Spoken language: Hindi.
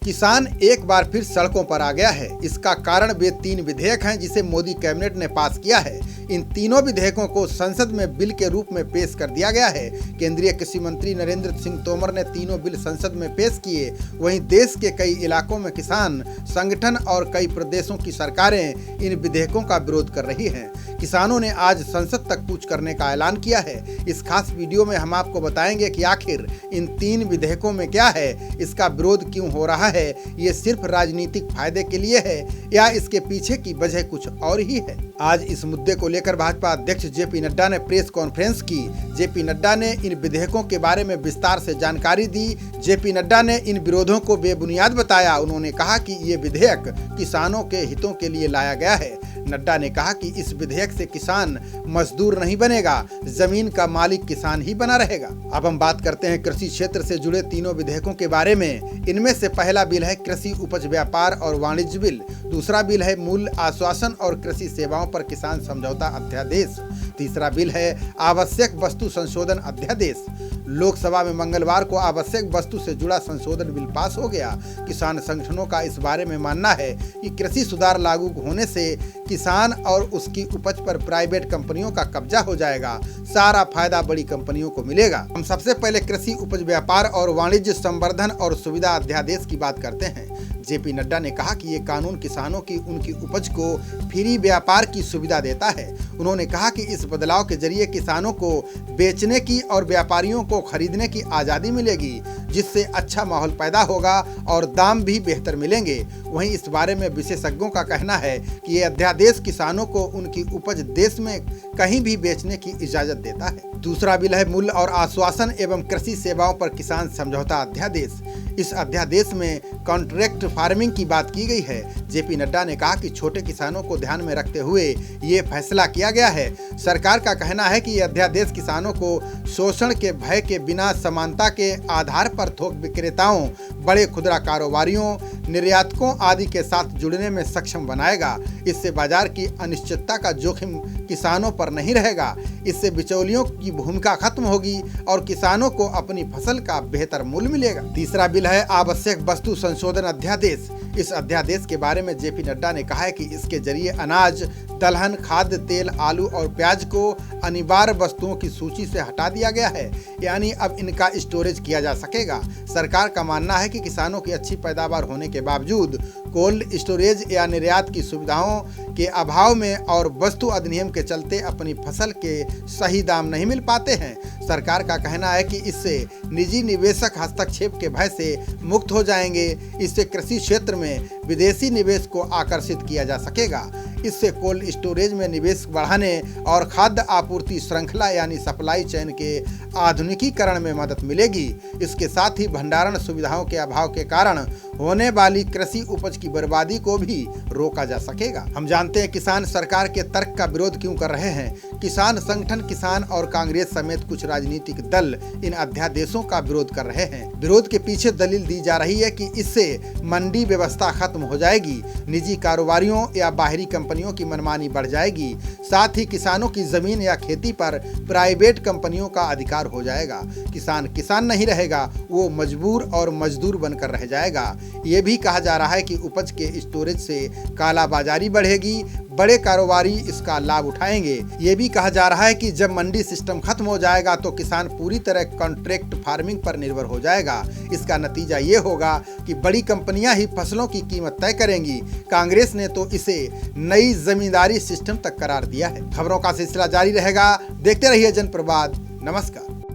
किसान एक बार फिर सड़कों पर आ गया है। इसका कारण वे 3 विधेयक हैं जिसे मोदी कैबिनेट ने पास किया है। इन तीनों विधेयकों को संसद में बिल के रूप में पेश कर दिया गया है। केंद्रीय कृषि मंत्री नरेंद्र सिंह तोमर ने तीनों बिल संसद में पेश किए। वहीं देश के कई इलाकों में किसान संगठन और कई प्रदेशों की सरकारें इन विधेयकों का विरोध कर रही हैं। किसानों ने आज संसद तक कूच करने का ऐलान किया है। इस खास वीडियो में हम आपको बताएंगे कि आखिर इन 3 विधेयकों में क्या है, इसका विरोध क्यों हो रहा है, ये सिर्फ राजनीतिक फायदे के लिए है या इसके पीछे की वजह कुछ और ही है। आज इस मुद्दे को लेकर भाजपा अध्यक्ष जेपी नड्डा ने प्रेस कॉन्फ्रेंस की। जेपी नड्डा ने इन विधेयकों के बारे में विस्तार से जानकारी दी। जेपी नड्डा ने इन विरोधों को बेबुनियाद बताया। उन्होंने कहा कि ये विधेयक किसानों के हितों के लिए लाया गया है। नड्डा ने कहा कि इस विधेयक से किसान मजदूर नहीं बनेगा, जमीन का मालिक किसान ही बना रहेगा। अब हम बात करते हैं कृषि क्षेत्र से जुड़े तीनों विधेयकों के बारे में। इनमें से पहला बिल है कृषि उपज व्यापार और वाणिज्य बिल। दूसरा बिल है मूल्य आश्वासन और कृषि सेवाओं पर किसान समझौता अध्यादेश। तीसरा बिल है आवश्यक वस्तु संशोधन अध्यादेश। लोकसभा में मंगलवार को आवश्यक वस्तु से जुड़ा संशोधन बिल पास हो गया। किसान संगठनों का इस बारे में मानना है कि कृषि सुधार लागू होने से किसान और उसकी उपज पर प्राइवेट कंपनियों का कब्जा हो जाएगा। सारा फायदा बड़ी कंपनियों को मिलेगा। हम सबसे पहले कृषि उपज व्यापार और वाणिज्य संवर्धन और सुविधा अध्यादेश की बात करते हैं। जेपी नड्डा ने कहा कि ये कानून किसानों की उनकी उपज को फ्री व्यापार की सुविधा देता है। उन्होंने कहा कि इस बदलाव के जरिए किसानों को बेचने की और व्यापारियों को खरीदने की आज़ादी मिलेगी, जिससे अच्छा माहौल पैदा होगा और दाम भी बेहतर मिलेंगे। वहीं इस बारे में विशेषज्ञों का कहना है कि ये अध्यादेश किसानों को उनकी उपज देश में कहीं भी बेचने की इजाज़त देता है। दूसरा बिल है मूल्य और आश्वासन एवं कृषि सेवाओं पर किसान समझौता अध्यादेश। इस अध्यादेश में कॉन्ट्रैक्ट फार्मिंग की बात की गई है। जेपी नड्डा ने कहा कि छोटे किसानों को ध्यान में रखते हुए ये फैसला किया गया है। सरकार का कहना है कि ये अध्यादेश किसानों को शोषण के भय के बिना समानता के आधार पर थोक विक्रेताओं, बड़े खुदरा कारोबारियों, निर्यातकों आदि के साथ जुड़ने में सक्षम बनाएगा। इससे बाजार की अनिश्चितता का जोखिम किसानों पर नहीं रहेगा। इससे बिचौलियों की भूमिका खत्म होगी और किसानों को अपनी फसल का बेहतर मूल्य मिलेगा। तीसरा बिल है आवश्यक वस्तु संशोधन अध्यादेश। इस अध्यादेश के बारे में जेपी नड्डा ने कहा है कि इसके जरिए अनाज, दलहन, खाद्य तेल, आलू और प्याज को अनिवार्य वस्तुओं की सूची से हटा दिया गया है, यानी अब इनका स्टोरेज किया जा सकेगा। सरकार का मानना है कि किसानों की अच्छी पैदावार होने के बावजूद कोल्ड स्टोरेज या निर्यात की सुविधाओं के अभाव में और वस्तु अधिनियम के चलते अपनी फसल के सही दाम नहीं मिल पाते हैं। सरकार का कहना है कि इससे निजी निवेशक हस्तक्षेप के भय से मुक्त हो जाएंगे। इससे कृषि क्षेत्र में विदेशी निवेश को आकर्षित किया जा सकेगा। इससे कोल्ड स्टोरेज में निवेश बढ़ाने और खाद्य आपूर्ति श्रृंखला यानी सप्लाई चेन के आधुनिकीकरण में मदद मिलेगी। इसके साथ ही भंडारण सुविधाओं के अभाव के कारण होने वाली कृषि उपज की बर्बादी को भी रोका जा सकेगा। हम जानते हैं किसान सरकार के तर्क का विरोध क्यों कर रहे हैं। किसान संगठन, किसान और कांग्रेस समेत कुछ राजनीतिक दल इन अध्यादेशों का विरोध कर रहे हैं। विरोध के पीछे दलील दी जा रही है कि इससे मंडी व्यवस्था खत्म हो जाएगी, निजी कारोबारियों या बाहरी कंपनियों की मनमानी बढ़ जाएगी, साथ ही किसानों की जमीन या खेती पर प्राइवेट कंपनियों का अधिकार हो जाएगा। किसान किसान नहीं रहेगा, वो मजबूर और मजदूर बनकर रह जाएगा। ये भी कहा जा रहा है कि उपज के स्टोरेज से कालाबाजारी बढ़ेगी, बड़े कारोबारी इसका लाभ उठाएंगे। ये भी कहा जा रहा है कि जब मंडी सिस्टम खत्म हो जाएगा तो किसान पूरी तरह कॉन्ट्रैक्ट फार्मिंग पर निर्भर हो जाएगा। इसका नतीजा ये होगा कि बड़ी कंपनियां ही फसलों की कीमत तय करेंगी। कांग्रेस ने तो इसे नई जमींदारी सिस्टम तक करार दिया है। खबरों का सिलसिला जारी रहेगा। देखते रहिए जनप्रवाद। नमस्कार।